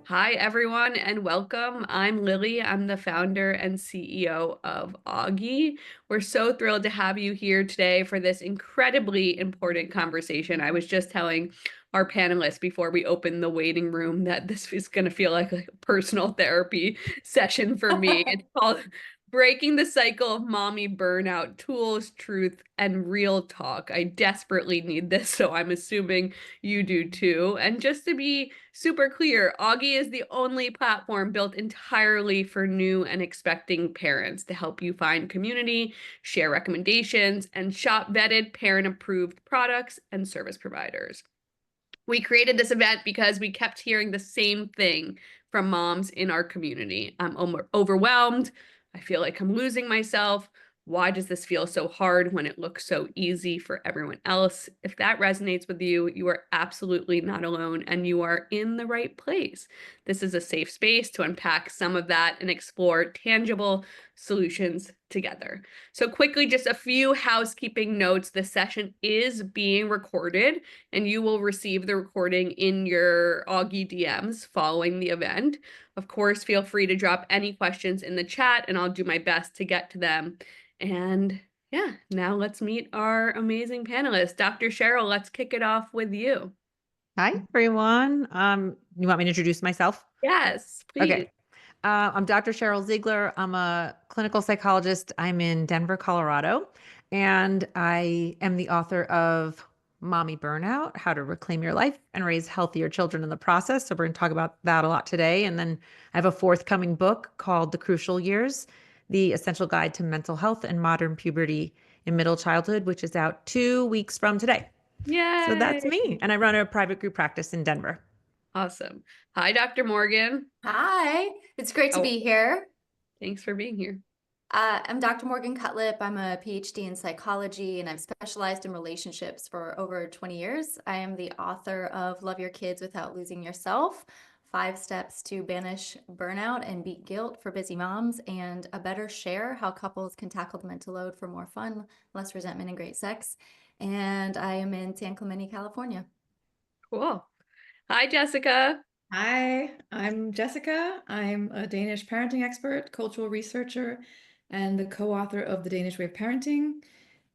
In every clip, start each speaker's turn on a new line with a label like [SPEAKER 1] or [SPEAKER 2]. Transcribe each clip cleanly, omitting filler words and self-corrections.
[SPEAKER 1] Hi, everyone, and welcome. I'm Lily. I'm the founder and CEO of Auggie. We're so thrilled to have you here today for this incredibly important conversation. I was just telling our panelists before we opened the waiting room that this is going to feel like a personal therapy session for me. It's called Breaking the Cycle of Mommy Burnout: Tools, Truth, and Real Talk. I desperately need this, so I'm assuming you do too. And just to be super clear, Auggie is the only platform built entirely for new and expecting parents to help you find community, share recommendations, and shop vetted parent-approved products and service providers. We created this event because we kept hearing the same thing from moms in our community. I'm overwhelmed. I feel like I'm losing myself. Why does this feel so hard when it looks so easy for everyone else? If that resonates with you, you are absolutely not alone and you are in the right place. This is a safe space to unpack some of that and explore tangible solutions together. So, quickly, just a few housekeeping notes. The session is being recorded and you will receive the recording in your Auggie DMs following the event. Of course, feel free to drop any questions in the chat and I'll do my best to get to them. And yeah, now let's meet our amazing panelists. Dr. Sheryl, let's kick it off with you.
[SPEAKER 2] Hi, everyone. You want me to introduce myself?
[SPEAKER 1] Yes, please.
[SPEAKER 2] Okay. I'm Dr. Sheryl Ziegler. I'm a clinical psychologist. I'm in Denver, Colorado, and I am the author of Mommy Burnout: How to Reclaim Your Life and Raise Healthier Children in the Process. So we're going to talk about that a lot today. And then I have a forthcoming book called The Crucial Years: The Essential Guide to Mental Health and Modern Puberty in Middle Childhood, which is out 2 weeks from today. So that's
[SPEAKER 1] Yay.
[SPEAKER 2] me. And I run a private group practice in Denver.
[SPEAKER 1] Awesome. Hi, Dr. Morgan.
[SPEAKER 3] Hi, it's great to
[SPEAKER 1] Oh,
[SPEAKER 3] be here.
[SPEAKER 1] thanks for being here.
[SPEAKER 3] I'm Dr. Morgan Cutlip. I'm a PhD in psychology and I've specialized in relationships for over 20 years. I am the author of Love Your Kids Without Losing Yourself: 5 Steps to Banish Burnout and Beat Guilt for Busy Moms, and A Better Share: How Couples Can Tackle the Mental Load for More Fun, Less Resentment, and Great Sex. And I am in San Clemente, California.
[SPEAKER 1] Cool. Hi, Jessica.
[SPEAKER 4] Hi, I'm Jessica. I'm a Danish parenting expert, cultural researcher, and the co-author of The Danish Way of Parenting.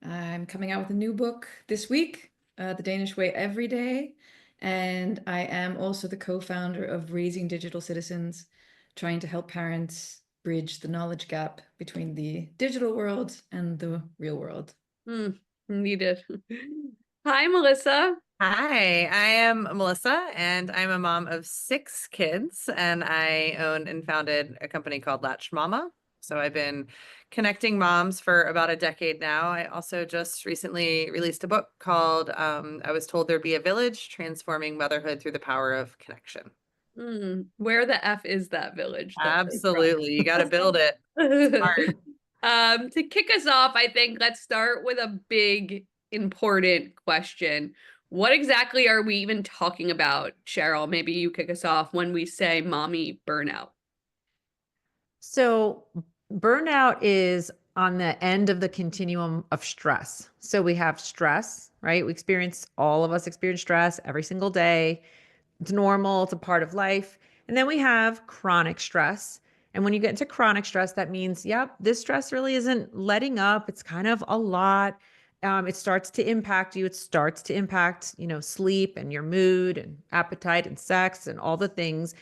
[SPEAKER 4] I'm coming out with a new book this week, The Danish Way Every Day, and I am also the co-founder of Raising Digital Citizens, trying to help parents bridge the knowledge gap between the digital world and the real world.
[SPEAKER 1] Needed. Hi, Melissa.
[SPEAKER 5] Hi, I am Melissa, and I'm a mom of 6 kids, and I owned and founded a company called Latch Mama. So I've been connecting moms for about a decade now. I also just recently released a book called I Was Told There'd Be a Village: Transforming Motherhood Through the Power of Connection.
[SPEAKER 1] Where the F is that village?
[SPEAKER 5] Absolutely. You got to build it.
[SPEAKER 1] To kick us off, I think let's start with a big, important question. What exactly are we even talking about, Sheryl? Maybe you kick us off when we say mommy burnout.
[SPEAKER 2] So burnout is on the end of the continuum of stress. So we have stress, right? All of us experience stress every single day. It's normal, it's a part of life. And then we have chronic stress. And when you get into chronic stress, that means, yep, this stress really isn't letting up. It's kind of a lot. It starts to impact you. It starts to impact, sleep and your mood and appetite and sex and all the things.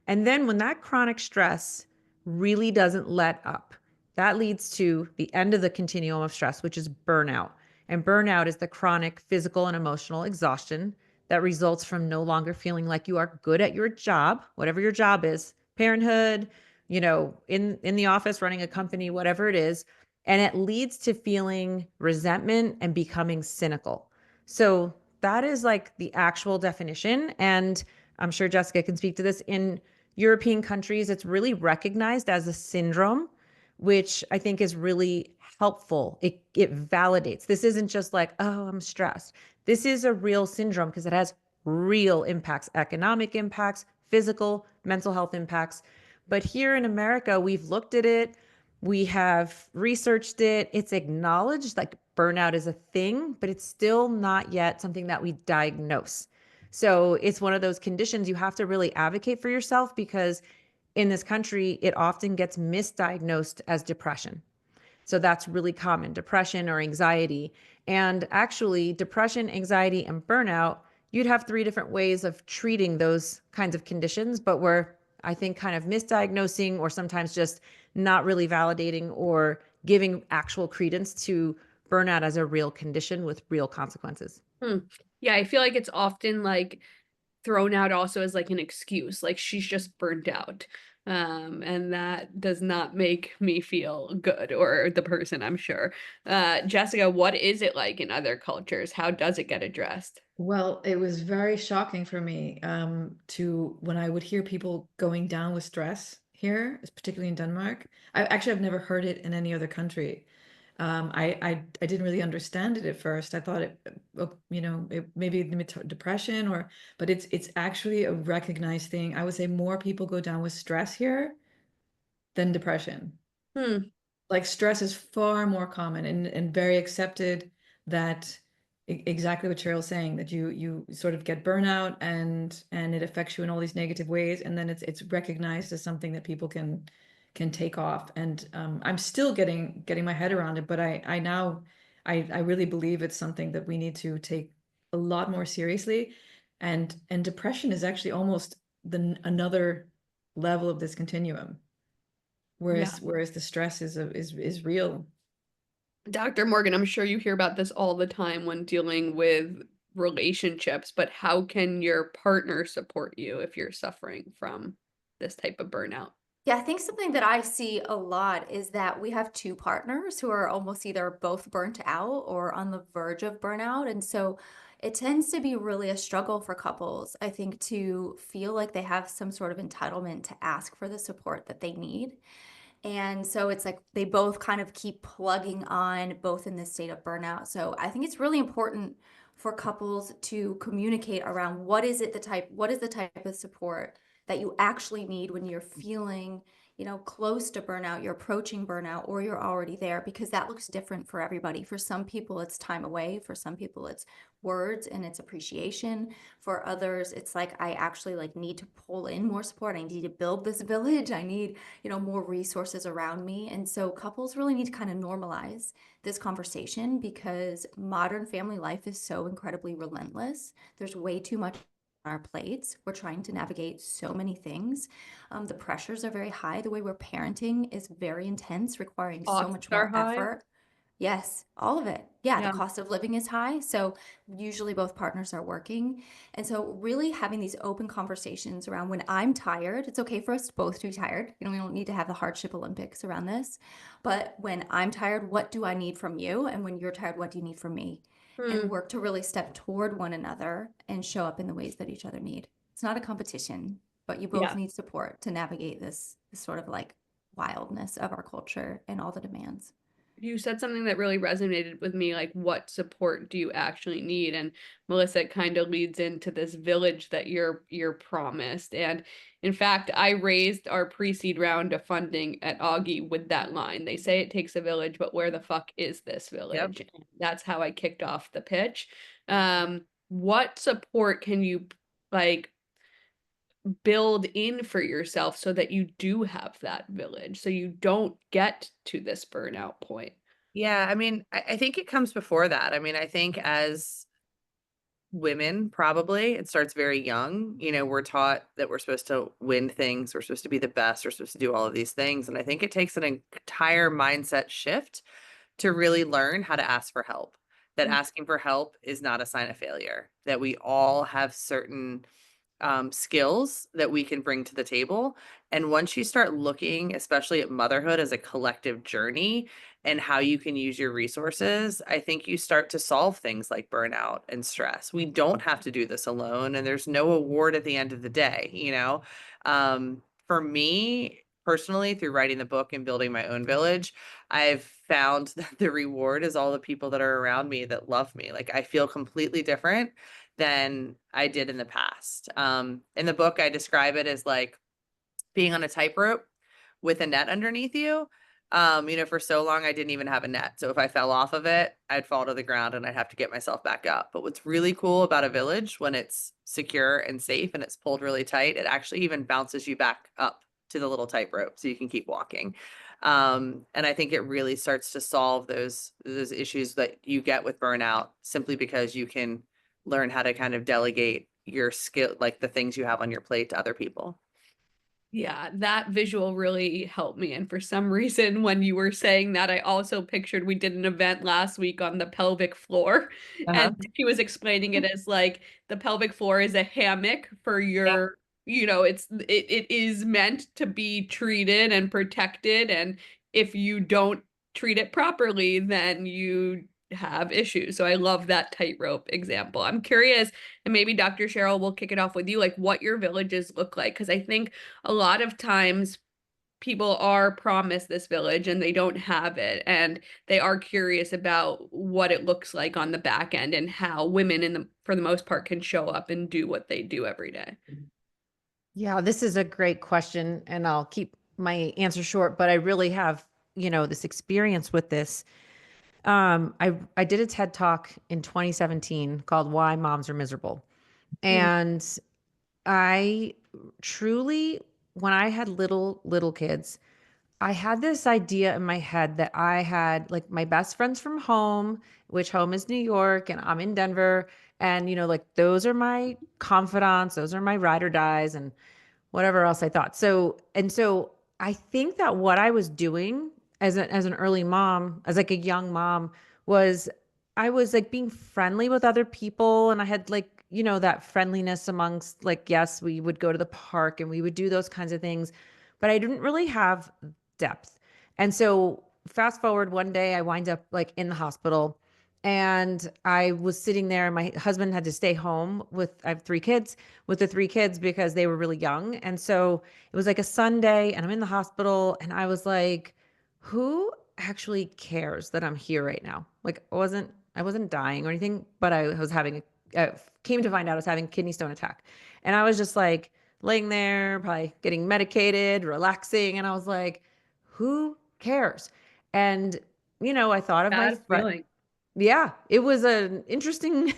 [SPEAKER 2] And then when that chronic stress really doesn't let up, that leads to the end of the continuum of stress, which is burnout. And burnout is the chronic physical and emotional exhaustion that results from no longer feeling like you are good at your job, whatever your job is, parenthood, in the office, running a company, whatever it is. And it leads to feeling resentment and becoming cynical. So that is like the actual definition. And I'm sure Jessica can speak to this. In European countries, it's really recognized as a syndrome, which I think is really helpful. It validates. This isn't just like, oh, I'm stressed. This is a real syndrome because it has real impacts: economic impacts, physical, mental health impacts. But here in America, we've looked at it. We have researched it. It's acknowledged, like burnout is a thing, but it's still not yet something that we diagnose. So it's one of those conditions you have to really advocate for yourself, because in this country, it often gets misdiagnosed as depression. So that's really common, depression or anxiety. And actually, depression, anxiety, and burnout, you'd have three different ways of treating those kinds of conditions, but we're, I think, kind of misdiagnosing or sometimes just not really validating or giving actual credence to burnout as a real condition with real consequences.
[SPEAKER 1] Hmm. Yeah, I feel like it's often like thrown out also as like an excuse, like she's just burnt out. And that does not make me feel good, or the person, I'm sure. Jessica, what is it like in other cultures? How does it get addressed?
[SPEAKER 4] Well, it was very shocking for me to when I would hear people going down with stress here, particularly in Denmark. I've never heard it in any other country. I didn't really understand it at first. I thought it maybe depression but it's actually a recognized thing. I would say more people go down with stress here than depression.
[SPEAKER 1] Hmm.
[SPEAKER 4] Like stress is far more common and very accepted, that exactly what Cheryl's saying, that you sort of get burnout and it affects you in all these negative ways, and then it's recognized as something that people can take off. And I'm still getting my head around it, but I now I really believe it's something that we need to take a lot more seriously. And depression is actually almost another level of this continuum.
[SPEAKER 1] Yeah.
[SPEAKER 4] Whereas the stress is real.
[SPEAKER 1] Dr. Morgan, I'm sure you hear about this all the time when dealing with relationships, but how can your partner support you if you're suffering from this type of burnout?
[SPEAKER 3] Yeah, I think something that I see a lot is that we have two partners who are almost either both burnt out or on the verge of burnout. And so it tends to be really a struggle for couples, I think, to feel like they have some sort of entitlement to ask for the support that they need. And so it's like they both kind of keep plugging on, both in this state of burnout. So I think it's really important for couples to communicate around what is the type of support that you actually need when you're feeling, close to burnout, you're approaching burnout, or you're already there, because that looks different for everybody. For some people, it's time away. For some people, it's words and it's appreciation. For others, it's like, I actually like need to pull in more support. I need to build this village. I need more resources around me. And so couples really need to kind of normalize this conversation, because modern family life is so incredibly relentless. There's way too much on our plates. We're trying to navigate so many things. The pressures are very high. The way we're parenting is very intense, requiring so
[SPEAKER 1] Costs
[SPEAKER 3] much
[SPEAKER 1] are
[SPEAKER 3] more
[SPEAKER 1] high.
[SPEAKER 3] effort. Yes, all of it. Yeah, the
[SPEAKER 1] Yeah.
[SPEAKER 3] cost of living is high. So usually both partners are working. And so really having these open conversations around, when I'm tired, it's okay for us both to be tired. We don't need to have the hardship Olympics around this. But when I'm tired, what do I need from you? And when you're tired, what do you need from me? And
[SPEAKER 1] Hmm.
[SPEAKER 3] work to really step toward one another and show up in the ways that each other need. It's not a competition, but you both
[SPEAKER 1] Yeah.
[SPEAKER 3] need support to navigate this sort of like wildness of our culture and all the demands.
[SPEAKER 1] You said something that really resonated with me, like what support do you actually need? And Melissa, it kind of leads into this village that you're promised. And in fact, I raised our pre-seed round of funding at Augie with that line. They say it takes a village, but where the fuck is this
[SPEAKER 5] Yep.
[SPEAKER 1] village? And that's how I kicked off the pitch. What support can you like build in for yourself so that you do have that village, so you don't get to this burnout point?
[SPEAKER 5] Yeah, I mean, I think it comes before that. I mean, I think as women, probably, it starts very young. We're taught that we're supposed to win things, we're supposed to be the best, we're supposed to do all of these things. And I think it takes an entire mindset shift to really learn how to ask for help. That
[SPEAKER 1] Mm.
[SPEAKER 5] asking for help is not a sign of failure, that we all have certain skills that we can bring to the table. And once you start looking, especially at motherhood as a collective journey and how you can use your resources, I think you start to solve things like burnout and stress. We don't have to do this alone, and there's no award at the end of the day. For me, personally, through writing the book and building my own village, I've found that the reward is all the people that are around me that love me. Like, I feel completely different than I did in the past. In the book, I describe it as like being on a tightrope with a net underneath you, For so long I didn't even have a net. So if I fell off of it, I'd fall to the ground and I'd have to get myself back up. But what's really cool about a village when it's secure and safe and it's pulled really tight, it actually even bounces you back up to the little tightrope so you can keep walking. And I think it really starts to solve those issues that you get with burnout simply because you can learn how to kind of delegate your skill, like the things you have on your plate, to other people.
[SPEAKER 1] Yeah, that visual really helped me. And for some reason, when you were saying that, I also pictured we did an event last week on the pelvic floor.
[SPEAKER 5] Uh-huh.
[SPEAKER 1] And he was explaining it as like the pelvic floor is a hammock for
[SPEAKER 5] Yeah.
[SPEAKER 1] your, it is meant to be treated and protected. And if you don't treat it properly, then you have issues. So I love that tightrope example. I'm curious, and maybe Dr. Sheryl will kick it off with you, like what your villages look like. Because I think a lot of times people are promised this village and they don't have it, and they are curious about what it looks like on the back end and how women for the most part can show up and do what they do every day.
[SPEAKER 2] Yeah, this is a great question, and I'll keep my answer short, but I really have, this experience with this. I did a TED Talk in 2017 called Why Moms Are Miserable.
[SPEAKER 1] Mm.
[SPEAKER 2] And I truly, when I had little kids, I had this idea in my head that I had like my best friends from home, which home is New York and I'm in Denver. And, like those are my confidants, those are my ride or dies and whatever else I thought. So I think that what I was doing as an early mom, as like a young mom, was I was like being friendly with other people, and I had like, that friendliness amongst like, yes, we would go to the park and we would do those kinds of things, but I didn't really have depth. And so fast forward one day, I wind up like in the hospital, and I was sitting there and my husband had to stay home I have 3 kids, with the 3 kids because they were really young. And so it was like a Sunday and I'm in the hospital and I was like, who actually cares that I'm here right now? Like I wasn't dying or anything, but I was came to find out I was having a kidney stone attack. And I was just like laying there, probably getting medicated, relaxing. And I was like, who cares? And, I thought of my
[SPEAKER 1] Bad
[SPEAKER 2] friend.
[SPEAKER 1] feeling.
[SPEAKER 2] Yeah, it was an interesting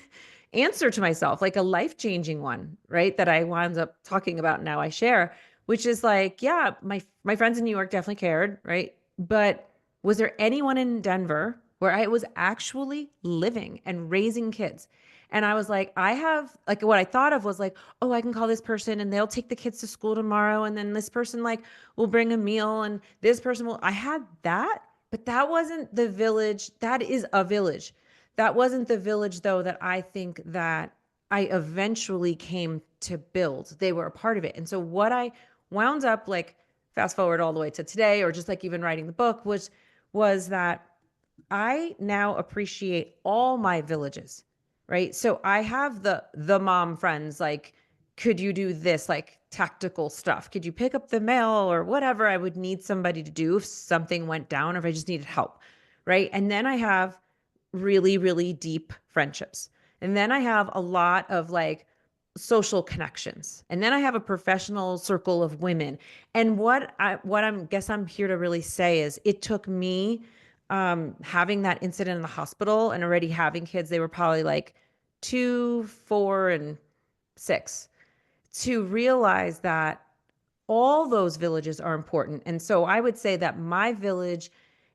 [SPEAKER 2] answer to myself, like a life-changing one, right? That I wound up talking about now I share, which is like, yeah, my friends in New York definitely cared, right? But was there anyone in Denver where I was actually living and raising kids? And I was like, I have like what I thought of was like, oh, I can call this person and they'll take the kids to school tomorrow. And then this person like will bring a meal and this person will. I had that, but that wasn't the village. That is a village. That wasn't the village, though, that I think that I eventually came to build. They were a part of it. And so what I wound up like fast forward all the way to today, or just like even writing the book, was that I now appreciate all my villages, right? So I have the mom friends, like, could you do this, like tactical stuff? Could you pick up the mail or whatever I would need somebody to do if something went down or if I just needed help, right? And then I have really, really deep friendships. And then I have a lot of like social connections. And then I have a professional circle of women. And what I'm here to really say is it took me having that incident in the hospital and already having kids. They were probably like 2, 4, and 6, to realize that all those villages are important. And so I would say that my village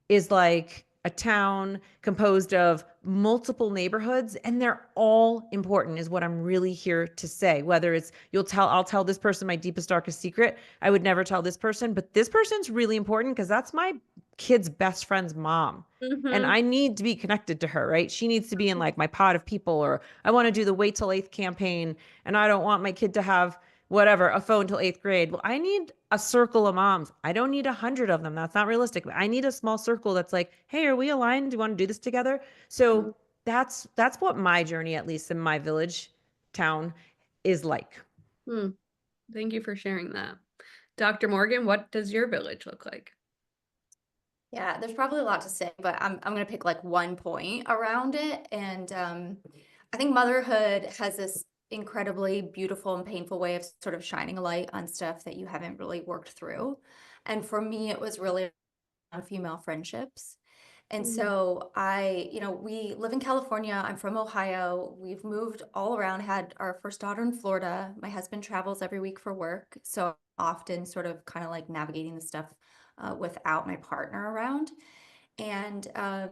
[SPEAKER 2] is like a town composed of multiple neighborhoods, and they're all important, is what I'm really here to say. Whether it's I'll tell this person my deepest darkest secret, I would never tell this person, but this person's really important because that's my kid's best friend's mom, and
[SPEAKER 1] Mm-hmm.
[SPEAKER 2] I need to be connected to her, right? She needs to be in like my pod of people. Or I want to do the Wait Till 8th campaign and I don't want my kid to have whatever, a phone till 8th grade. Well, I need a circle of moms. I don't need 100 of them. That's not realistic. But I need a small circle that's like, hey, are we aligned? Do you want to do this together? So that's what my journey, at least in my village town, is like.
[SPEAKER 1] Hmm. Thank you for sharing that. Dr. Morgan, what does your village look like?
[SPEAKER 3] Yeah, there's probably a lot to say, but I'm gonna pick like one point around it. And I think motherhood has this incredibly beautiful and painful way of sort of shining a light on stuff that you haven't really worked through. And for me, it was really female friendships. And
[SPEAKER 1] Mm.
[SPEAKER 3] so we live in California. I'm from Ohio. We've moved all around, had our first daughter in Florida. My husband travels every week for work. So often sort of kind of like navigating the stuff without my partner around. And a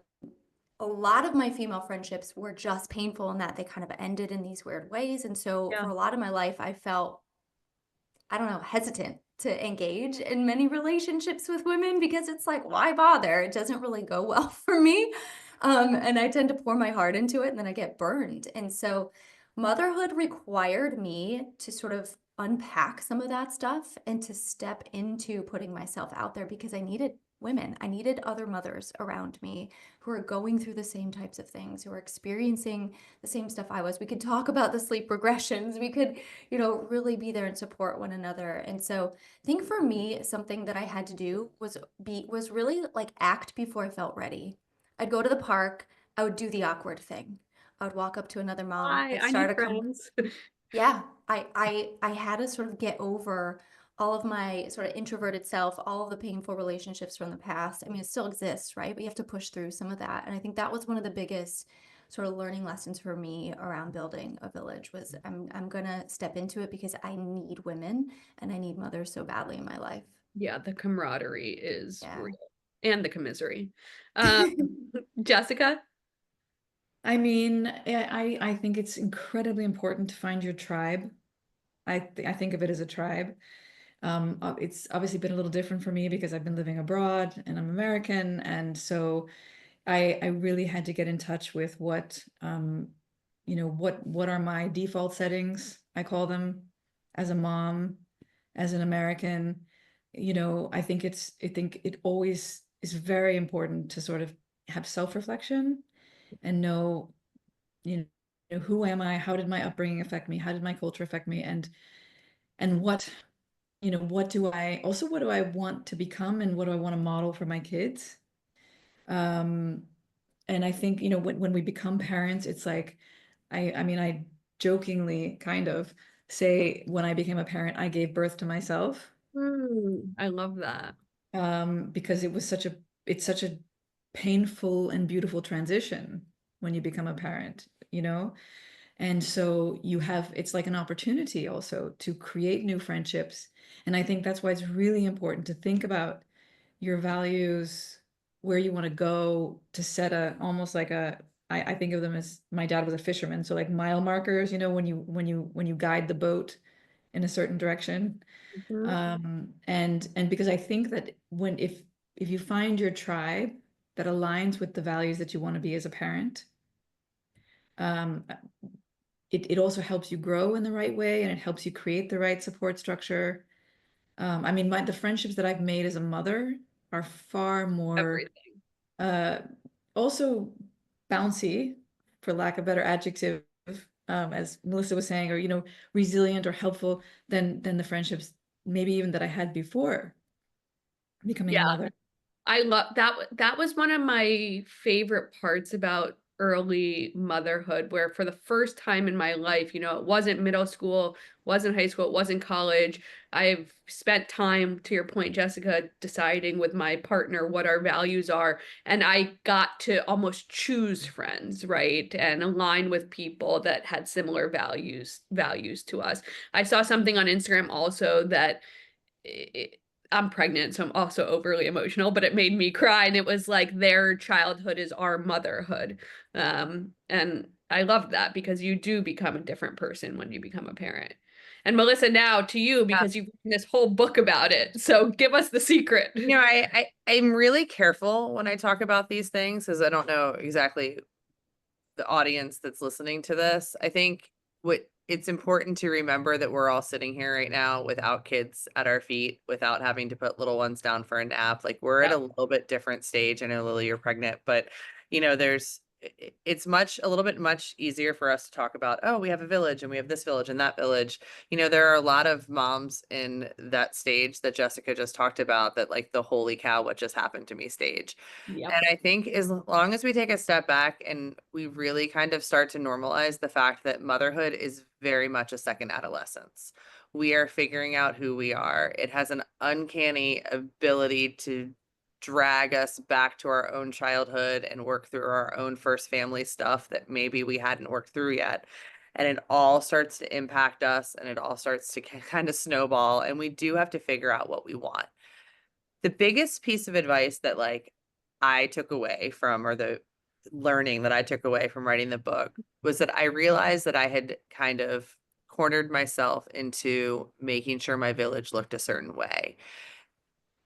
[SPEAKER 3] lot of my female friendships were just painful in that they kind of ended in these weird ways. And so
[SPEAKER 1] Yeah.
[SPEAKER 3] for a lot of my life, I felt, I don't know, hesitant to engage in many relationships with women because it's like, why bother? It doesn't really go well for me. And I tend to pour my heart into it and then I get burned. And so motherhood required me to sort of unpack some of that stuff and to step into putting myself out there because I needed women. I needed other mothers around me who are going through the same types of things, who are experiencing the same stuff I was. We could talk about the sleep regressions. We could really be there and support one another. And so I think for me, something that I had to do was really like act before I felt ready. I'd go to the park, I would do the awkward thing. I would walk up to another mom,
[SPEAKER 1] Hi,
[SPEAKER 3] I'd
[SPEAKER 1] I need
[SPEAKER 3] start a
[SPEAKER 1] friends.
[SPEAKER 3] yeah, I had to sort of get over all of my sort of introverted self, all of the painful relationships from the past. I mean, it still exists, right? But you have to push through some of that. And I think that was one of the biggest sort of learning lessons for me around building a village was I'm gonna step into it because I need women and I need mothers so badly in my life.
[SPEAKER 1] Yeah, the camaraderie is
[SPEAKER 3] Yeah.
[SPEAKER 1] real and the commisery. Um, Jessica?
[SPEAKER 4] I mean, I think it's incredibly important to find your tribe. I think of it as a tribe. It's obviously been a little different for me because I've been living abroad and I'm American, and so I really had to get in touch with what what are my default settings, I call them, as a mom, as an American. I think it always is very important to sort of have self-reflection and know, who am I? How did my upbringing affect me? How did my culture affect me? And what do I want to become and what do I want to model for my kids? Um, and I think, when we become parents, it's like, I mean, I jokingly kind of say when I became a parent, I gave birth to myself,
[SPEAKER 1] I love that.
[SPEAKER 4] because it's such a painful and beautiful transition when you become a parent, And so it's like an opportunity also to create new friendships. And I think that's why it's really important to think about your values, where you want to go, to set almost like I think of them as, my dad was a fisherman. So like mile markers, when you guide the boat in a certain direction.
[SPEAKER 1] Mhm.
[SPEAKER 4] And because I think that if you find your tribe that aligns with the values that you want to be as a parent, um, it also helps you grow in the right way and it helps you create the right support structure. I mean, the friendships that I've made as a mother are far more
[SPEAKER 1] Everything.
[SPEAKER 4] uh, also bouncy, for lack of a better adjective, as Melissa was saying, or resilient or helpful than the friendships maybe even that I had before becoming a
[SPEAKER 1] Yeah.
[SPEAKER 4] mother.
[SPEAKER 1] I love that. That was one of my favorite parts about early motherhood, where for the first time in my life, it wasn't middle school, wasn't high school, it wasn't college. I've spent time, to your point, Jessica, deciding with my partner what our values are. And I got to almost choose friends, right? And align with people that had similar values to us. I saw something on Instagram also that it, I'm pregnant, so I'm also overly emotional, but it made me cry. And it was like their childhood is our motherhood. And I love that because you do become a different person when you become a parent. And Melissa, now to you,
[SPEAKER 5] Yeah.
[SPEAKER 1] because you've written this whole book about it. So give us the secret.
[SPEAKER 5] I'm really careful when I talk about these things because I don't know exactly the audience that's listening to this. I think it's important to remember that we're all sitting here right now without kids at our feet, without having to put little ones down for a nap. Like we're at a little bit different stage. I know, Lily, you're pregnant, but it's a little bit much easier for us to talk about, oh, we have a village and we have this village and that village. There are a lot of moms in that stage that Jessica just talked about, that like the holy cow, what just happened to me stage.
[SPEAKER 1] Yep.
[SPEAKER 5] And I think as long as we take a step back and we really kind of start to normalize the fact that motherhood is very much a second adolescence. We are figuring out who we are. It has an uncanny ability to drag us back to our own childhood and work through our own first family stuff that maybe we hadn't worked through yet. And it all starts to impact us, and it all starts to kind of snowball. And we do have to figure out what we want. The biggest piece of advice that like I took away from, or the learning that I took away from writing the book, was that I realized that I had kind of cornered myself into making sure my village looked a certain way.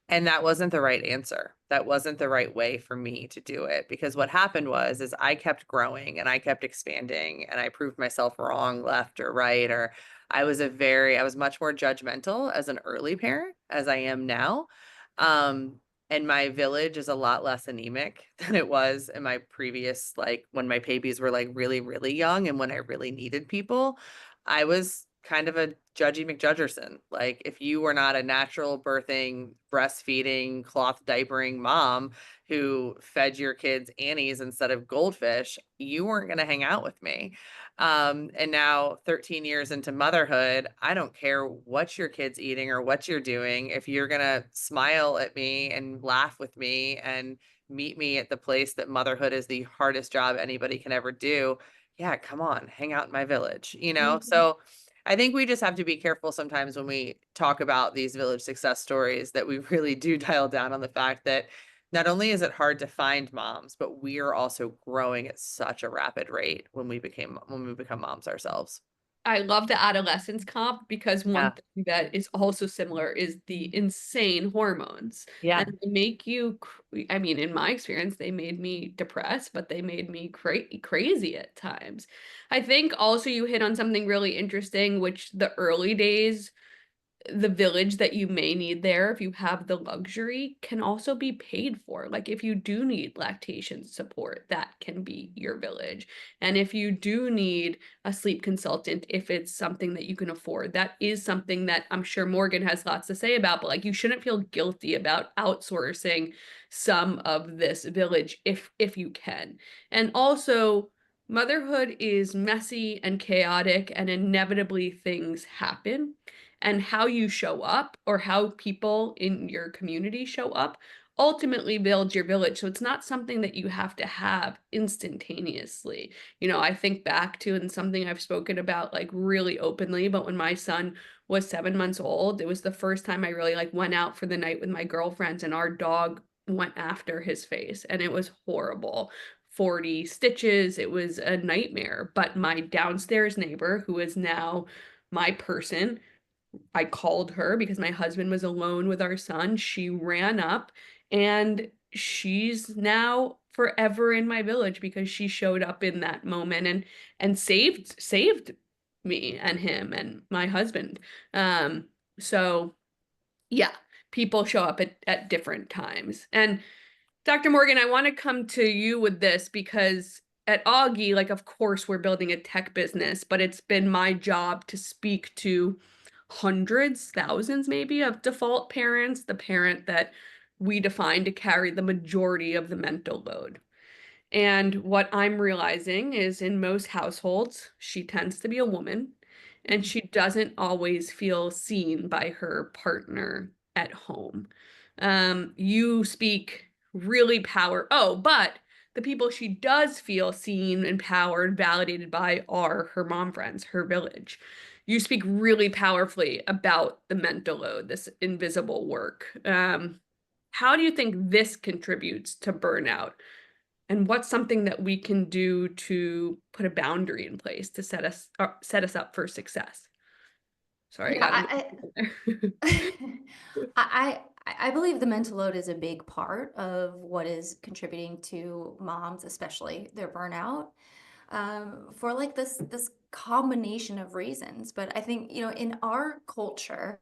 [SPEAKER 5] And that wasn't the right answer. That wasn't the right way for me to do it, because what happened was is I kept growing and I kept expanding, and I proved myself wrong left or right, or I was much more judgmental as an early parent as I am now. And my village is a lot less anemic than it was in my previous, like when my babies were like really, really young and when I really needed people. I was kind of a judgy McJudgerson. Like, if you were not a natural birthing, breastfeeding, cloth diapering mom who fed your kids Annie's instead of goldfish, you weren't going to hang out with me. And now 13 years into motherhood, I don't care what your kid's eating or what you're doing. If you're going to smile at me and laugh with me and meet me at the place that motherhood is the hardest job anybody can ever do, yeah, come on, hang out in my village, you know? So I think we just have to be careful sometimes when we talk about these village success stories, that we really do dial down on the fact that not only is it hard to find moms, but we are also growing at such a rapid rate when we become moms ourselves.
[SPEAKER 1] I love the adolescence comp, because one
[SPEAKER 5] Yeah.
[SPEAKER 1] thing that is also similar is the insane hormones.
[SPEAKER 5] Yeah.
[SPEAKER 1] And they make you, I mean, in my experience, they made me depressed, but they made me crazy at times. I think also you hit on something really interesting, which the early days, the village that you may need there, if you have the luxury, can also be paid for. Like, if you do need lactation support, that can be your village. And if you do need a sleep consultant, if it's something that you can afford, that is something that I'm sure Morgan has lots to say about. But like, you shouldn't feel guilty about outsourcing some of this village if you can. And also, motherhood is messy and chaotic, and inevitably things happen, and how you show up, or how people in your community show up, ultimately builds your village. So it's not something that you have to have instantaneously. You know, I think back to, and something I've spoken about like really openly, but when my son was 7 months old, it was the first time I really like went out for the night with my girlfriends, and our dog went after his face, and it was horrible. 40 stitches, it was a nightmare. But my downstairs neighbor, who is now my person, I called her because my husband was alone with our son. She ran up, and she's now forever in my village because she showed up in that moment and saved me and him and my husband. Um so yeah, people show up at different times. And Dr. Morgan, I want to come to you with this, because at Augie, like, of course, we're building a tech business, but it's been my job to speak to hundreds, thousands maybe, of default parents, the parent that we define to carry the majority of the mental load. And what I'm realizing is, in most households, she tends to be a woman, and she doesn't always feel seen by her partner at home. You speak really but the people she does feel seen, empowered, validated by are her mom friends, her village. You speak really powerfully about the mental load, this invisible work. How do you think this contributes to burnout? And what's something that we can do to put a boundary in place to set us up for success? Sorry,
[SPEAKER 3] Yeah,
[SPEAKER 1] I got
[SPEAKER 3] I believe the mental load is a big part of what is contributing to moms, especially their burnout, for like this combination of reasons. But I think, in our culture,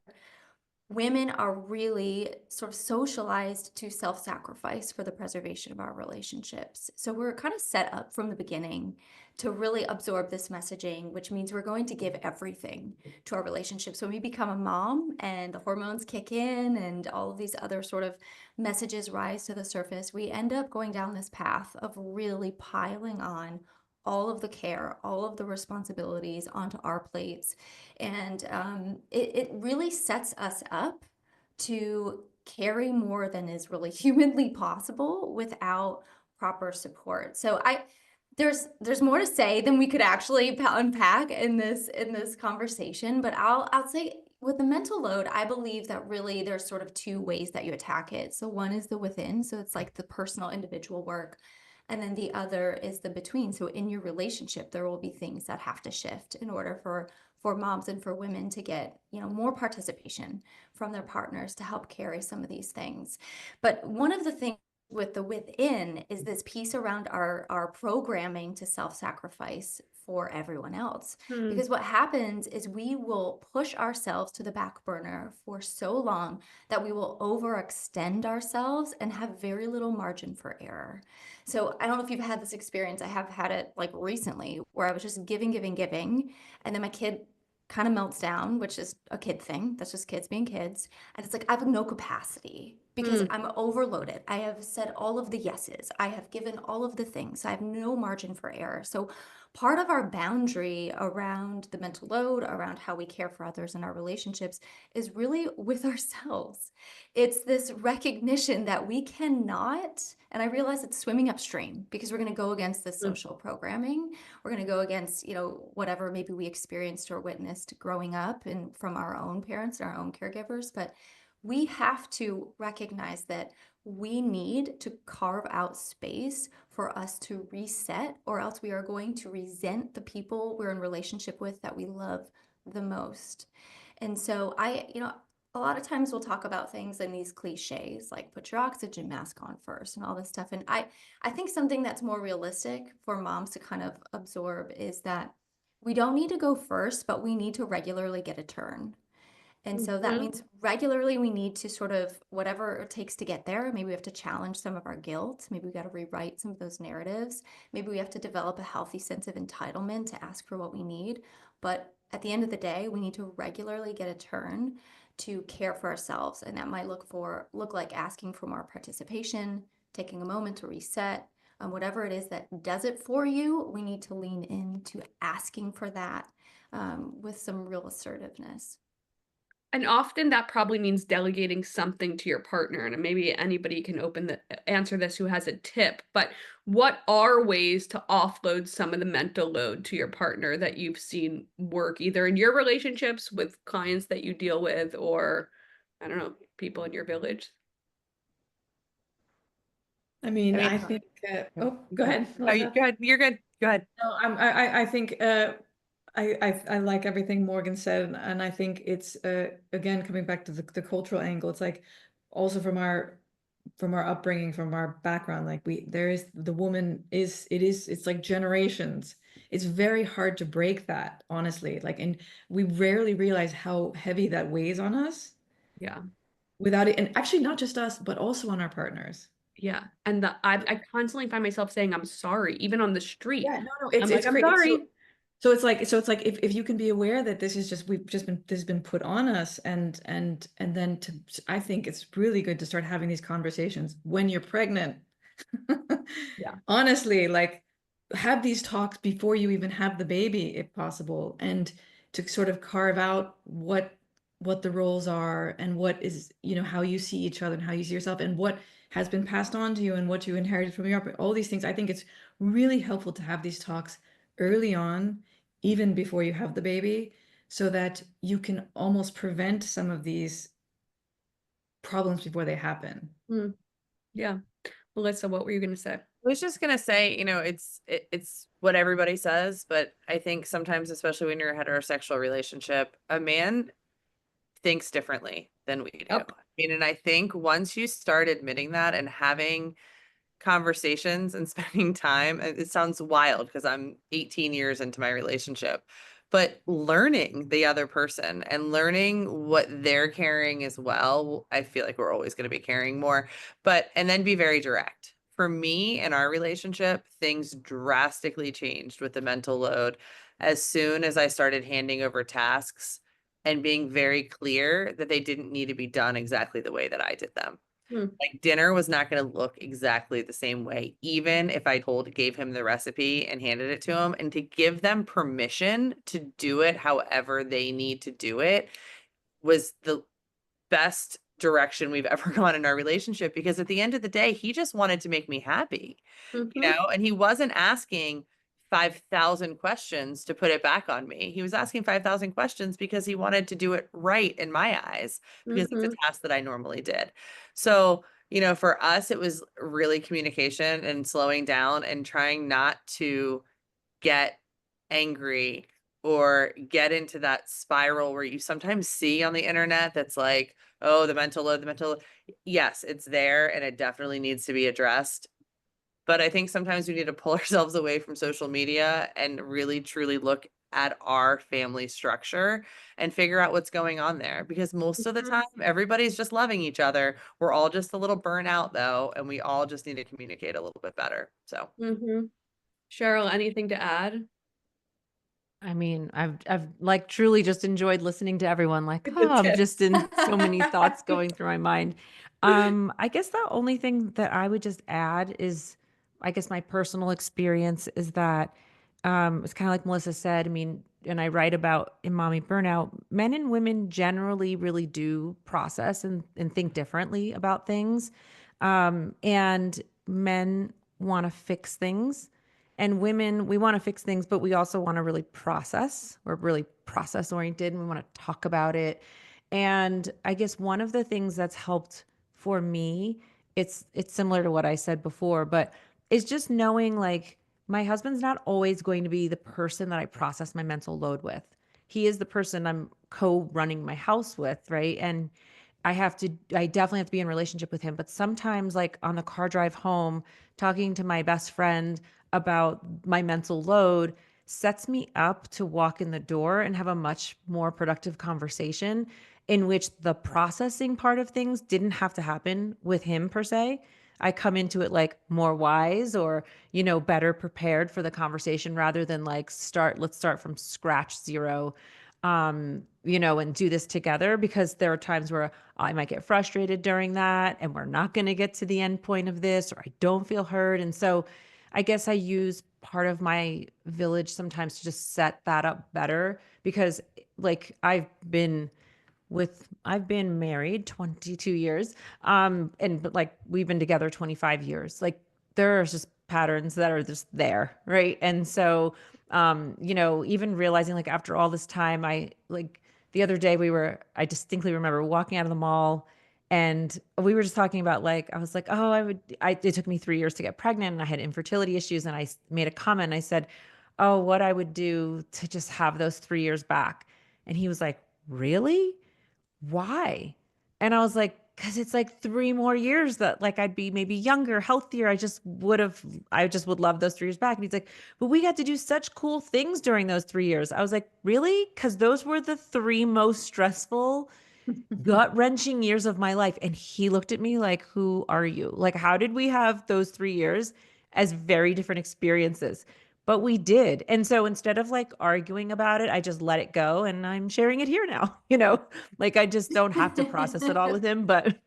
[SPEAKER 3] women are really sort of socialized to self-sacrifice for the preservation of our relationships. So we're kind of set up from the beginning to really absorb this messaging, which means we're going to give everything to our relationships. When we become a mom and the hormones kick in and all of these other sort of messages rise to the surface, we end up going down this path of really piling on all of the care, all of the responsibilities onto our plates. And it really sets us up to carry more than is really humanly possible without proper support. So there's more to say than we could actually unpack in this conversation, but I'll say with the mental load, I believe that really there's sort of two ways that you attack it. So one is the within, so it's like the personal individual work, and then the other is the between. So in your relationship, there will be things that have to shift in order for moms and for women to get, more participation from their partners to help carry some of these things. But one of the things with the within is this piece around our programming to self-sacrifice for everyone else. Because what happens is we will push ourselves to the back burner for so long that we will overextend ourselves and have very little margin for error. So I don't know if you've had this experience. I have had it like recently where I was just giving, and then my kid kind of melts down, which is a kid thing. That's just kids being kids. And it's like, I have no capacity because I'm overloaded. I have said all of the yeses. I have given all of the things. I have no margin for error. So part of our boundary around the mental load, around how we care for others in our relationships, is really with ourselves. It's this recognition that we cannot, and I realize it's swimming upstream because we're going to go against this social programming. We're going to go against, whatever maybe we experienced or witnessed growing up and from our own parents and our own caregivers. But we have to recognize that we need to carve out space for us to reset, or else we are going to resent the people we're in relationship with that we love the most. And so a lot of times we'll talk about things in these cliches, like put your oxygen mask on first and all this stuff. And I think something that's more realistic for moms to kind of absorb is that we don't need to go first, but we need to regularly get a turn. And so that means regularly we need to sort of, whatever it takes to get there, maybe we have to challenge some of our guilt. Maybe we got to rewrite some of those narratives. Maybe we have to develop a healthy sense of entitlement to ask for what we need. But at the end of the day, we need to regularly get a turn to care for ourselves. And that might look like asking for more participation, taking a moment to reset. Whatever it is that does it for you, we need to lean into asking for that with some real assertiveness.
[SPEAKER 1] And often that probably means delegating something to your partner, and maybe anybody can answer this who has a tip, but what are ways to offload some of the mental load to your partner that you've seen work either in your relationships with clients that you deal with, or I don't know, people in your village?
[SPEAKER 4] I mean,
[SPEAKER 5] I
[SPEAKER 4] I
[SPEAKER 5] mean,
[SPEAKER 4] think, oh, go ahead,
[SPEAKER 5] go ahead. You're good. Go ahead.
[SPEAKER 4] No, I think I like everything Morgan said, and I think it's again coming back to the cultural angle. It's like also from our upbringing, from our background, like the woman it's like generations. It's very hard to break that, honestly. Like, and we rarely realize how heavy that weighs on us
[SPEAKER 1] Yeah.
[SPEAKER 4] without it, and actually not just us, but also on our partners.
[SPEAKER 1] Yeah. And I constantly find myself saying, I'm sorry, even on the street.
[SPEAKER 4] Yeah, no,
[SPEAKER 1] I'm like,
[SPEAKER 4] it's
[SPEAKER 1] I'm
[SPEAKER 4] great.
[SPEAKER 1] sorry.
[SPEAKER 4] So it's like if you can be aware that this is just this has been put on us, and then I think it's really good to start having these conversations when you're pregnant.
[SPEAKER 1] Yeah.
[SPEAKER 4] Honestly, like, have these talks before you even have the baby, if possible, and to sort of carve out what the roles are, and what is, how you see each other and how you see yourself, and what has been passed on to you and what you inherited from your all these things. I think it's really helpful to have these talks early on, even before you have the baby, so that you can almost prevent some of these problems before they happen.
[SPEAKER 1] Yeah. Melissa, what were you going to say?
[SPEAKER 5] I was just gonna say, it's what everybody says, but I think sometimes, especially when you're a heterosexual relationship, a man thinks differently than we do.
[SPEAKER 1] Yep.
[SPEAKER 5] I mean, and I think once you start admitting that and having conversations and spending time, it sounds wild because I'm 18 years into my relationship, but learning the other person and learning what they're carrying as well, I feel like we're always going to be carrying more, and then be very direct. For me and our relationship, things drastically changed with the mental load as soon as I started handing over tasks and being very clear that they didn't need to be done exactly the way that I did them. Like, dinner was not going to look exactly the same way, even if I gave him the recipe and handed it to him, and to give them permission to do it however they need to do it was the best direction we've ever gone in our relationship, because at the end of the day, he just wanted to make me happy, and he wasn't asking 5,000 questions to put it back on me. He was asking 5,000 questions because he wanted to do it right in my eyes, because it's a task that I normally did. So, for us, it was really communication and slowing down and trying not to get angry or get into that spiral where you sometimes see on the internet that's like, oh, the mental load. Yes, it's there and it definitely needs to be addressed. But I think sometimes we need to pull ourselves away from social media and really truly look at our family structure and figure out what's going on there, because most of the time everybody's just loving each other. We're all just a little burnout though, and we all just need to communicate a little bit better. So
[SPEAKER 1] Sheryl, anything to add?
[SPEAKER 2] I mean, I've like truly just enjoyed listening to everyone. Like,
[SPEAKER 1] The
[SPEAKER 2] I'm just
[SPEAKER 1] tips.
[SPEAKER 2] in so many thoughts going through my mind. I guess the only thing that I would just add is, I guess my personal experience is that it's kind of like Melissa said. I mean, and I write about in Mommy Burnout, men and women generally really do process and think differently about things. And men want to fix things, and women, we want to fix things, but we also want to really process. We're really process oriented and we want to talk about it. And I guess one of the things that's helped for me, it's similar to what I said before, but it's just knowing like my husband's not always going to be the person that I process my mental load with. He is the person I'm co-running my house with, right? And I definitely have to be in relationship with him. But sometimes, like on the car drive home, talking to my best friend about my mental load sets me up to walk in the door and have a much more productive conversation in which the processing part of things didn't have to happen with him per se. I come into it like more wise or, better prepared for the conversation rather than like let's start from scratch zero, and do this together, because there are times where I might get frustrated during that and we're not going to get to the end point of this, or I don't feel heard. And so I guess I use part of my village sometimes to just set that up better, because like I've been married 22 years. But like we've been together 25 years. Like there are just patterns that are just there. Right. And so, even realizing like after all this time, the other day I distinctly remember walking out of the mall and we were just talking about like, I was like, oh, it took me 3 years to get pregnant and I had infertility issues. And I made a comment. And I said, oh, what I would do to just have those 3 years back. And he was like, really? Why? And I was like, because it's like 3 more years that like I'd be maybe younger, healthier. I just would love those 3 years back. And he's like, but we got to do such cool things during those 3 years. I was like, really? Because those were the three most stressful, gut wrenching years of my life. And he looked at me like, who are you? Like, how did we have those 3 years as very different experiences? But we did. And so instead of like arguing about it, I just let it go and I'm sharing it here now, like I just don't have to process it all with him, but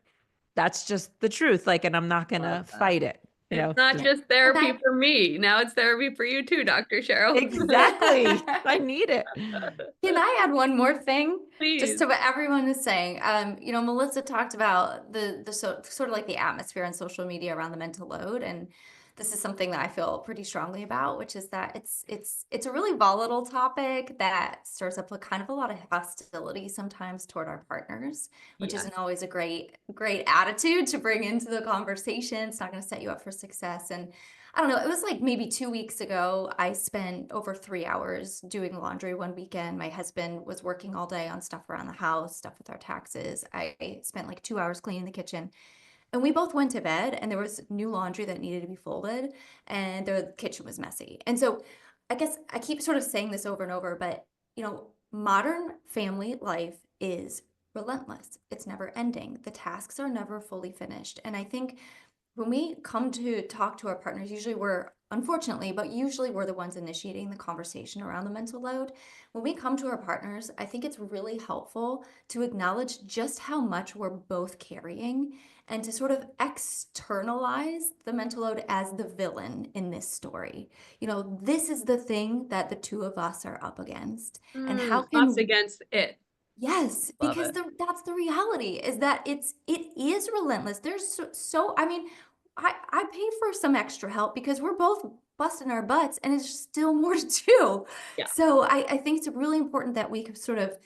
[SPEAKER 2] that's just the truth. Like, and I'm not going to fight it,
[SPEAKER 1] It's not just therapy for me. Now it's therapy for you too, Dr. Cheryl.
[SPEAKER 2] Exactly. I need it.
[SPEAKER 3] Can I add one more thing?
[SPEAKER 1] Please.
[SPEAKER 3] Just to what everyone is saying. Melissa talked about sort of like the atmosphere on social media around the mental load, and this is something that I feel pretty strongly about, which is that it's a really volatile topic that stirs up a lot of hostility sometimes toward our partners, which
[SPEAKER 1] Yes.
[SPEAKER 3] isn't always a great attitude to bring into the conversation. It's not going to set you up for success. And I don't know, it was like maybe 2 weeks ago, I spent over 3 hours doing laundry one weekend. My husband was working all day on stuff around the house, stuff with our taxes. I spent like 2 hours cleaning the kitchen. And we both went to bed and there was new laundry that needed to be folded and the kitchen was messy. And so I guess I keep sort of saying this over and over, but modern family life is relentless. It's never ending. The tasks are never fully finished. And I think when we come to talk to our partners, usually we're the ones initiating the conversation around the mental load. When we come to our partners, I think it's really helpful to acknowledge just how much we're both carrying and to sort of externalize the mental load as the villain in this story. This is the thing that the two of us are up against. And how can
[SPEAKER 1] us against it.
[SPEAKER 3] Yes,
[SPEAKER 5] Love
[SPEAKER 3] because
[SPEAKER 5] it.
[SPEAKER 3] that's the reality is that it is relentless. There's I mean, I pay for some extra help because we're both busting our butts and it's still more to do.
[SPEAKER 1] Yeah.
[SPEAKER 3] So I think it's really important that we could sort of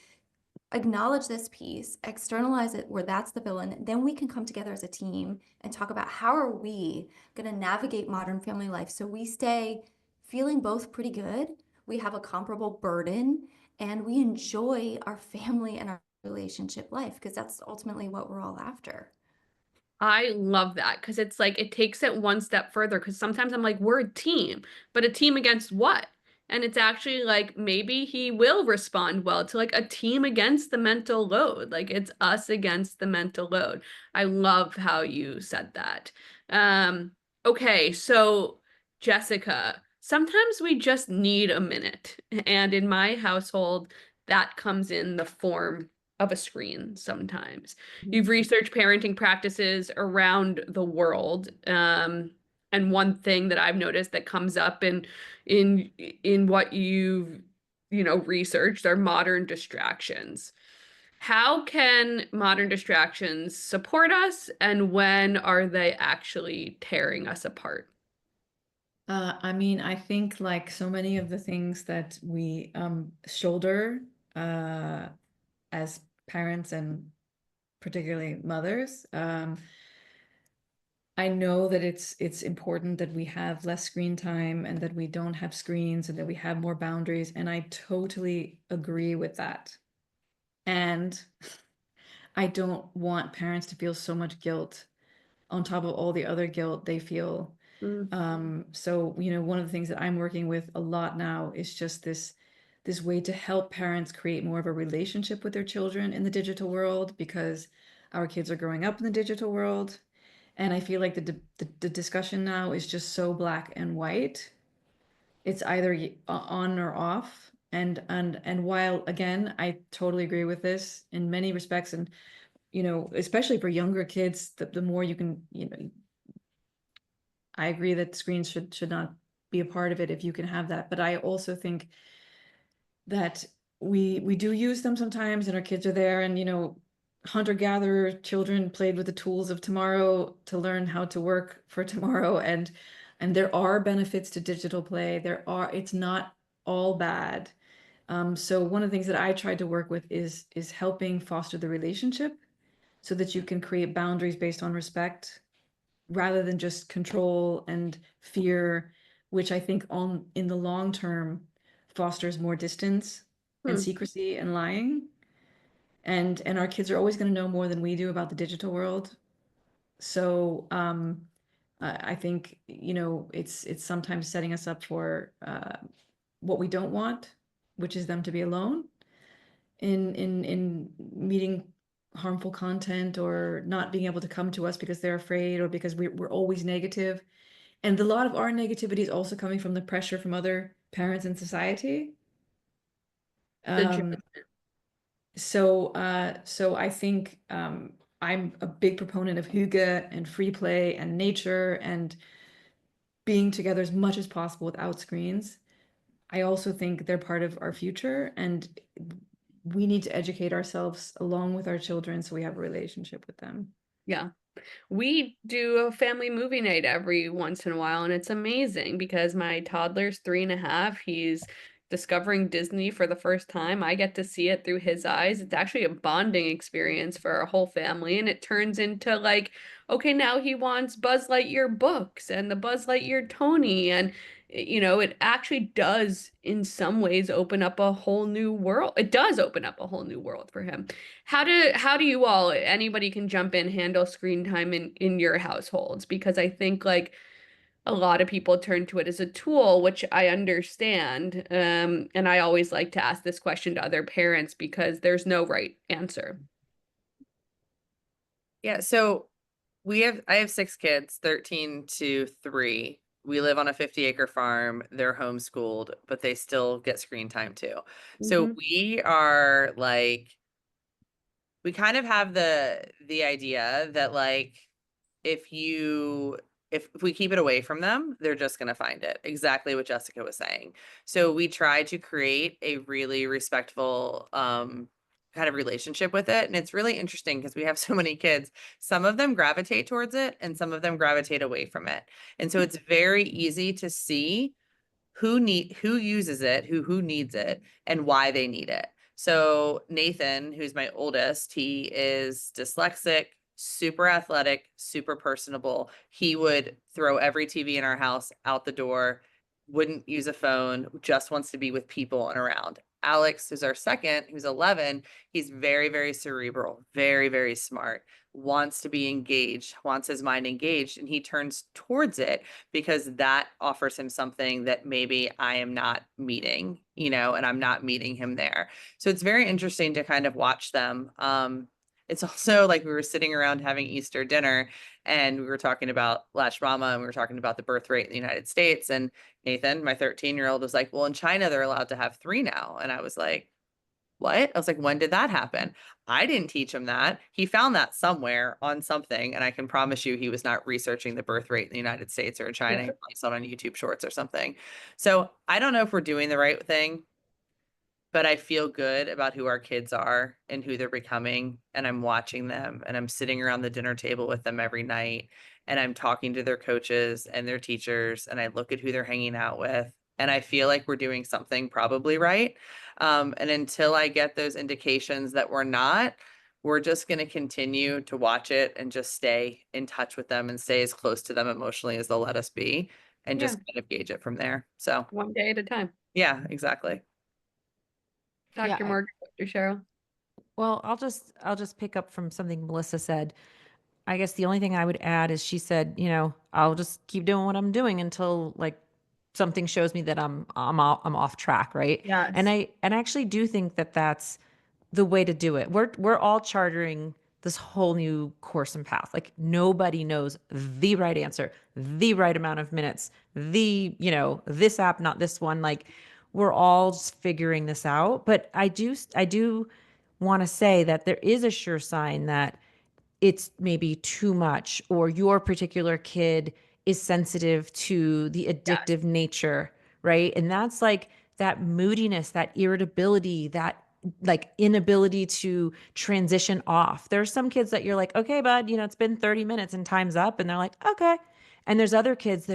[SPEAKER 3] acknowledge this piece, externalize it where that's the villain, then we can come together as a team and talk about how are we going to navigate modern family life so we stay feeling both pretty good, we have a comparable burden, and we enjoy our family and our relationship life because that's ultimately what we're all after.
[SPEAKER 1] I love that because it's like it takes it one step further. Because sometimes I'm like, we're a team, but a team against what? And it's actually like maybe he will respond well to like a team against the mental load. Like it's us against the mental load. I love how you said that. Um, okay, so Jessica, sometimes we just need a minute. And in my household, that comes in the form of a screen sometimes. You've researched parenting practices around the world. And one thing that I've noticed that comes up in in what you've, researched are modern distractions. How can modern distractions support us, and when are they actually tearing us apart?
[SPEAKER 4] I mean, I think like so many of the things that we shoulder as parents and particularly mothers, I know that it's important that we have less screen time and that we don't have screens and that we have more boundaries. And I totally agree with that. And I don't want parents to feel so much guilt on top of all the other guilt they feel.
[SPEAKER 1] Mm,
[SPEAKER 4] So, one of the things that I'm working with a lot now is just this way to help parents create more of a relationship with their children in the digital world because our kids are growing up in the digital world. And I feel like the discussion now is just so black and white. It's either on or off. And while again, I totally agree with this in many respects, and especially for younger kids, the more you can, I agree that screens should not be a part of it if you can have that. But I also think that we do use them sometimes, and our kids are there, and hunter-gatherer children played with the tools of tomorrow to learn how to work for tomorrow, and there are benefits to digital play. It's not all bad. So one of the things that I tried to work with is helping foster the relationship so that you can create boundaries based on respect rather than just control and fear, which I think in the long term fosters more distance and
[SPEAKER 1] hmm.
[SPEAKER 4] secrecy and lying. And our kids are always going to know more than we do about the digital world. So I think it's sometimes setting us up for what we don't want, which is them to be alone in meeting harmful content or not being able to come to us because they're afraid or because we're always negative. And a lot of our negativity is also coming from the pressure from other parents in society.
[SPEAKER 1] The
[SPEAKER 4] Um, so I think I'm a big proponent of hygge and free play and nature and being together as much as possible without screens. I also think they're part of our future, and we need to educate ourselves along with our children so we have a relationship with them.
[SPEAKER 1] Yeah. We do a family movie night every once in a while, and it's amazing because my toddler's 3.5. He's discovering Disney for the first time. I get to see it through his eyes. It's actually a bonding experience for our whole family, and it turns into like, okay, now he wants Buzz Lightyear books and the Buzz Lightyear Tony, and it actually does in some ways open up a whole new world. It does open up a whole new world for him. How do you all, anybody can jump in, handle screen time in your households? Because I think like a lot of people turn to it as a tool, which I understand. And I always like to ask this question to other parents because there's no right answer.
[SPEAKER 5] Yeah, so I have 6 kids, 13 to 3. We live on a 50-acre farm. They're homeschooled, but they still get screen time too. So
[SPEAKER 1] Mhm.
[SPEAKER 5] we are like, we kind of have the idea that like if you if we keep it away from them, they're just going to find it. Exactly what Jessica was saying. So we try to create a really respectful kind of relationship with it. And it's really interesting because we have so many kids. Some of them gravitate towards it and some of them gravitate away from it. And so it's very easy to see who uses it, who needs it, and why they need it. So Nathan, who's my oldest, he is dyslexic, super athletic, super personable. He would throw every TV in our house out the door, wouldn't use a phone, just wants to be with people and around. Alex, who's our second, who's 11, he's very, very cerebral, very, very smart, wants to be engaged, wants his mind engaged, and he turns towards it because that offers him something that maybe I am not meeting, and I'm not meeting him there. So it's very interesting to kind of watch them. It's also like we were sitting around having Easter dinner and we were talking about Latch Mama and we were talking about the birth rate in the United States. And Nathan, my 13-year-old, was like, well, in China, they're allowed to have 3 now. And I was like, what? I was like, when did that happen? I didn't teach him that. He found that somewhere on something. And I can promise you he was not researching the birth rate in the United States or in China.
[SPEAKER 1] Yeah.
[SPEAKER 5] He saw it on YouTube Shorts or something. So I don't know if we're doing the right thing, but I feel good about who our kids are and who they're becoming. And I'm watching them and I'm sitting around the dinner table with them every night. And I'm talking to their coaches and their teachers. And I look at who they're hanging out with. And I feel like we're doing something probably right. And until I get those indications that we're not, we're just going to continue to watch it and just stay in touch with them and stay as close to them emotionally as they'll let us be and just kind of gauge it from there. So
[SPEAKER 1] One day at a time.
[SPEAKER 5] yeah, exactly.
[SPEAKER 1] Dr. Morgan, Dr. Sheryl.
[SPEAKER 2] Well, I'll just pick up from something Melissa said. I guess the only thing I would add is she said, I'll just keep doing what I'm doing until like something shows me that I'm off track, right?
[SPEAKER 1] Yes.
[SPEAKER 2] And I actually do think that that's the way to do it. We're all chartering this whole new course and path. Like nobody knows the right answer, the right amount of minutes, this app, not this one. Like we're all just figuring this out. But I do want to say that there is a sure sign that it's maybe too much or your particular kid is sensitive to the addictive nature, right? And that's like that moodiness, that irritability, that like inability to transition off. There's some kids that you're like, okay, bud, it's been 30 minutes and time's up. And they're like, okay. And there's other kids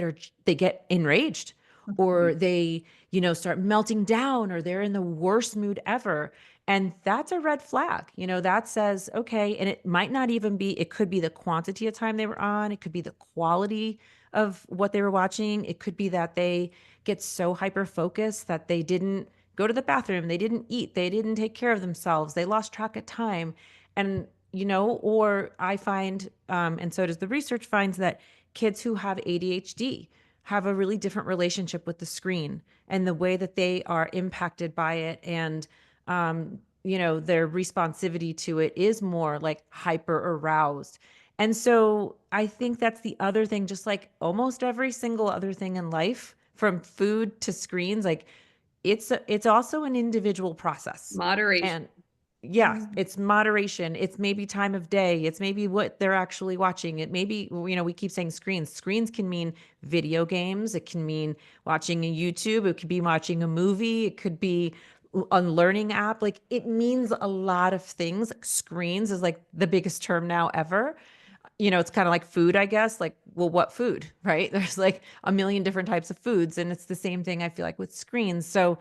[SPEAKER 2] they get enraged or they, start melting down or they're in the worst mood ever. And that's a red flag. That says, okay, and it might not even be, it could be the quantity of time they were on. It could be the quality of what they were watching. It could be that they get so hyper focused that they didn't go to the bathroom. They didn't eat. They didn't take care of themselves. They lost track of time. And, or I find, and so does the research finds that kids who have ADHD have a really different relationship with the screen and the way that they are impacted by it. And, their responsivity to it is more like hyper aroused. And so I think that's the other thing, just like almost every single other thing in life, from food to screens, like it's also an individual process.
[SPEAKER 1] Moderation.
[SPEAKER 2] And yeah, it's moderation. It's maybe time of day. It's maybe what they're actually watching. It maybe, we keep saying screens. Screens can mean video games. It can mean watching a YouTube. It could be watching a movie. It could be a learning app. Like it means a lot of things. Screens is like the biggest term now ever. It's kind of like food, I guess. Like, well, what food, right? There's like a million different types of foods. And it's the same thing, I feel like, with screens. So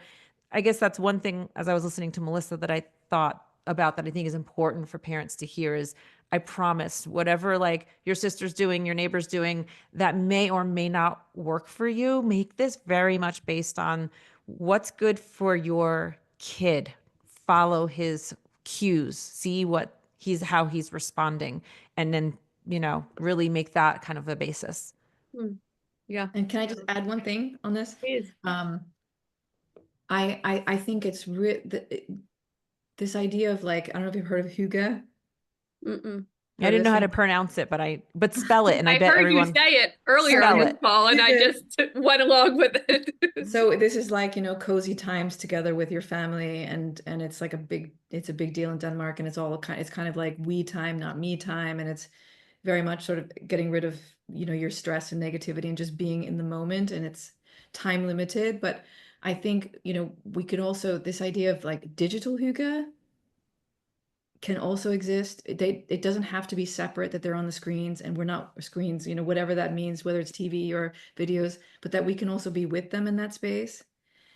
[SPEAKER 2] I guess that's one thing, as I was listening to Melissa, that I thought about that I think is important for parents to hear is, I promise, whatever like your sister's doing, your neighbor's doing, that may or may not work for you, make this very much based on what's good for your kid. Follow his cues, see how he's responding, and then, really make that kind of a basis.
[SPEAKER 1] Yeah.
[SPEAKER 4] And can I just add one thing on this?
[SPEAKER 1] Please.
[SPEAKER 4] I think it's this idea of like, I don't know if you've heard of hygge.
[SPEAKER 1] Mm-mm.
[SPEAKER 2] I didn't know how to pronounce it, but spell it, and I bet
[SPEAKER 1] heard
[SPEAKER 2] everyone
[SPEAKER 1] you say it earlier
[SPEAKER 2] spell
[SPEAKER 1] on this
[SPEAKER 2] it.
[SPEAKER 1] call, and I just went along with it.
[SPEAKER 4] So this is like, cozy times together with your family, and it's like it's a big deal in Denmark, and it's kind of like we time, not me time, and it's very much sort of getting rid of, your stress and negativity and just being in the moment, and it's time limited. But I think, we could also, this idea of like digital hygge, can also exist. It doesn't have to be separate, that they're on the screens and we're not screens, whatever that means, whether it's TV or videos, but that we can also be with them in that space.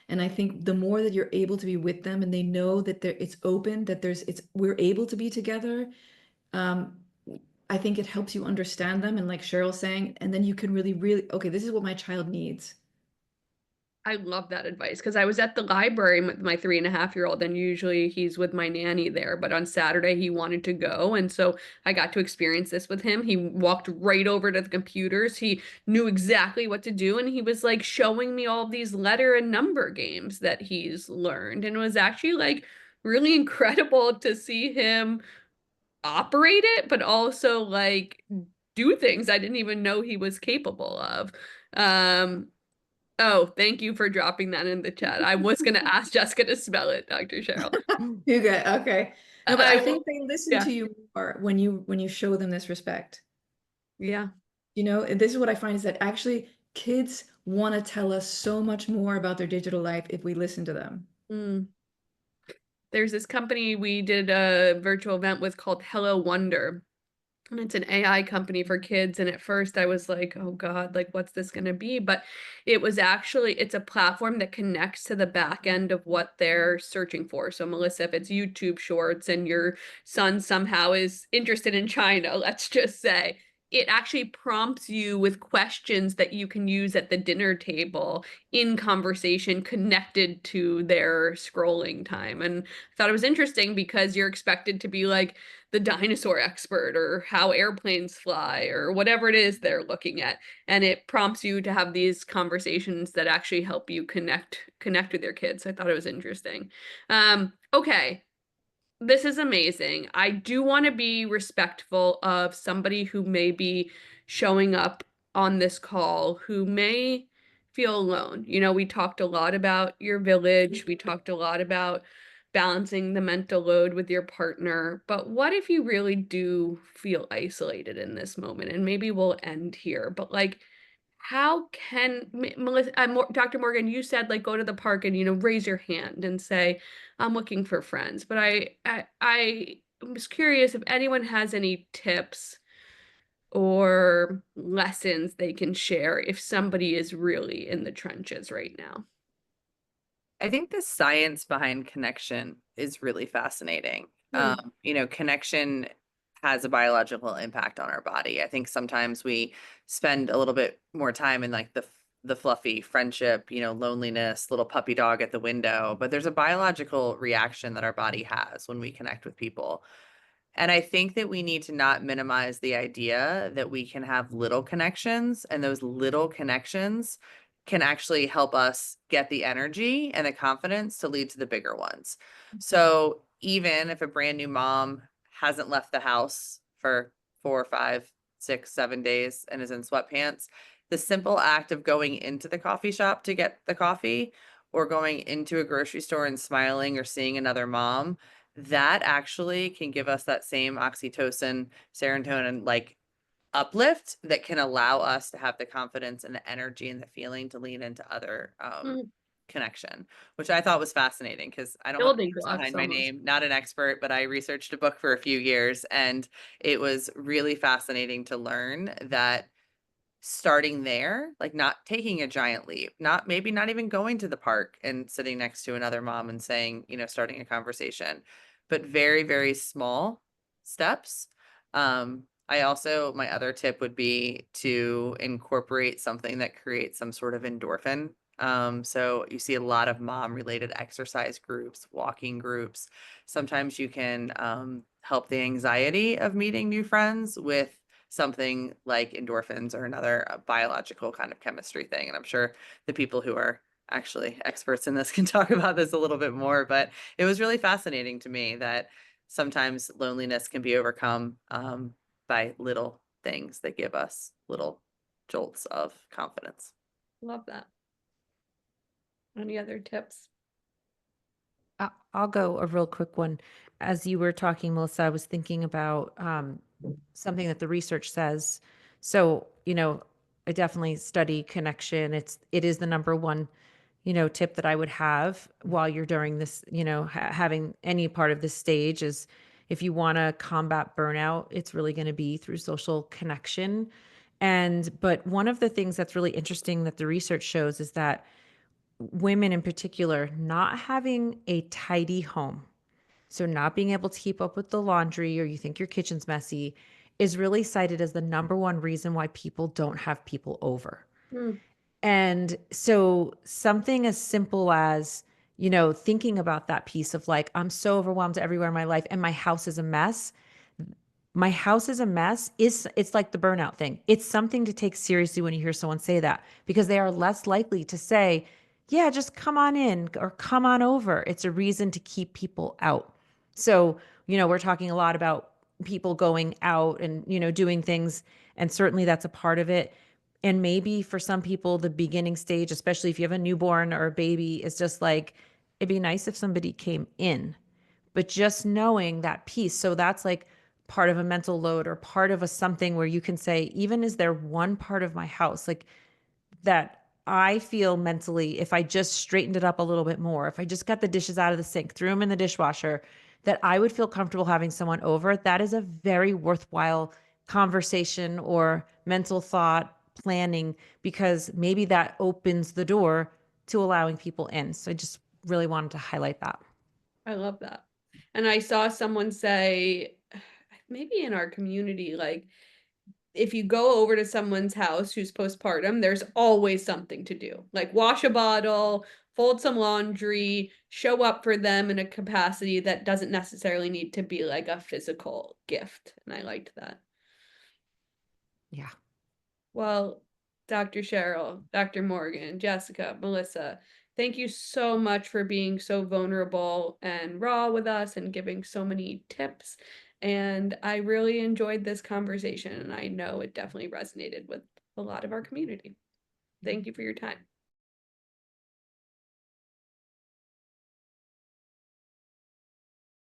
[SPEAKER 4] And I think the more that you're able to be with them and they know that it's open, that we're able to be together, I think it helps you understand them. And like Cheryl's saying, and then you can really, okay, this is what my child needs.
[SPEAKER 1] I love that advice because I was at the library with my 3.5-year-old, and usually he's with my nanny there. But on Saturday, he wanted to go. And so I got to experience this with him. He walked right over to the computers. He knew exactly what to do. And he was like showing me all these letter and number games that he's learned. And it was actually like really incredible to see him operate it, but also like do things I didn't even know he was capable of. Um, Oh, thank you for dropping that in the chat. I was going to ask Jessica to spell it, Dr. Cheryl.
[SPEAKER 4] You good? Okay. No, but I think they listen
[SPEAKER 1] yeah.
[SPEAKER 4] to you more when you show them this respect.
[SPEAKER 1] Yeah.
[SPEAKER 4] And this is what I find is that actually kids want to tell us so much more about their digital life if we listen to them.
[SPEAKER 1] There's this company we did a virtual event with called Hello Wonder. And it's an AI company for kids. And at first I was like, oh God, like what's this going to be? But it's a platform that connects to the back end of what they're searching for. So Melissa, if it's YouTube shorts and your son somehow is interested in China, let's just say, it actually prompts you with questions that you can use at the dinner table in conversation connected to their scrolling time. And I thought it was interesting because you're expected to be like the dinosaur expert or how airplanes fly or whatever it is they're looking at. And it prompts you to have these conversations that actually help you connect with your kids. I thought it was interesting. Okay. This is amazing. I do want to be respectful of somebody who may be showing up on this call who may feel alone. We talked a lot about your village. We talked a lot about balancing the mental load with your partner. But what if you really do feel isolated in this moment? And maybe we'll end here. But like, how can Melissa, Dr. Morgan, you said like go to the park and raise your hand and say, I'm looking for friends. But I was curious if anyone has any tips or lessons they can share if somebody is really in the trenches right now.
[SPEAKER 5] I think the science behind connection is really fascinating. Connection has a biological impact on our body. I think sometimes we spend a little bit more time in like the fluffy friendship, loneliness, little puppy dog at the window, but there's a biological reaction that our body has when we connect with people. And I think that we need to not minimize the idea that we can have little connections, and those little connections can actually help us get the energy and the confidence to lead to the bigger ones. So even if a brand new mom hasn't left the house for 4, 5, 6, 7 days and is in sweatpants, the simple act of going into the coffee shop to get the coffee or going into a grocery store and smiling or seeing another mom, that actually can give us that same oxytocin, serotonin, like uplift that can allow us to have the confidence and the energy and the feeling to lean into other connection, which I thought was fascinating because I don't have
[SPEAKER 1] Building
[SPEAKER 5] numbers
[SPEAKER 1] blocks
[SPEAKER 5] behind my
[SPEAKER 1] almost.
[SPEAKER 5] name, not an expert, but I researched a book for a few years, and it was really fascinating to learn that starting there, like not taking a giant leap, maybe not even going to the park and sitting next to another mom and saying, starting a conversation, but very, very small steps. My other tip would be to incorporate something that creates some sort of endorphin. So you see a lot of mom related exercise groups, walking groups. Sometimes you can help the anxiety of meeting new friends with something like endorphins or another biological kind of chemistry thing. And I'm sure the people who are actually experts in this can talk about this a little bit more, but it was really fascinating to me that sometimes loneliness can be overcome by little things that give us little jolts of confidence.
[SPEAKER 1] Love that. Any other tips?
[SPEAKER 2] I'll go a real quick one. As you were talking, Melissa, I was thinking about something that the research says. So, I definitely study connection. It is the number one, tip that I would have while you're during this, having any part of this stage is, if you want to combat burnout, it's really going to be through social connection. But one of the things that's really interesting that the research shows is that women in particular not having a tidy home, so not being able to keep up with the laundry or you think your kitchen's messy, is really cited as the number one reason why people don't have people over.
[SPEAKER 1] Mm.
[SPEAKER 2] And so something as simple as, thinking about that piece of like, I'm so overwhelmed everywhere in my life and my house is a mess. My house is a mess it's like the burnout thing. It's something to take seriously when you hear someone say that, because they are less likely to say, yeah, just come on in or come on over. It's a reason to keep people out. So, we're talking a lot about people going out and, doing things. And certainly that's a part of it. And maybe for some people, the beginning stage, especially if you have a newborn or a baby, is just like, it'd be nice if somebody came in, but just knowing that piece. So that's like part of a mental load or part of a something where you can say, even is there one part of my house like that I feel mentally, if I just straightened it up a little bit more, if I just got the dishes out of the sink, threw them in the dishwasher, that I would feel comfortable having someone over. That is a very worthwhile conversation or mental thought planning, because maybe that opens the door to allowing people in. So I just really wanted to highlight that.
[SPEAKER 1] I love that. And I saw someone say, maybe in our community, like, if you go over to someone's house who's postpartum, there's always something to do, like wash a bottle, fold some laundry, show up for them in a capacity that doesn't necessarily need to be like a physical gift. And I liked that.
[SPEAKER 2] Yeah.
[SPEAKER 1] Well, Dr. Sheryl, Dr. Morgan, Jessica, Melissa, thank you so much for being so vulnerable and raw with us and giving so many tips. And I really enjoyed this conversation, and I know it definitely resonated with a lot of our community. Thank you for your time.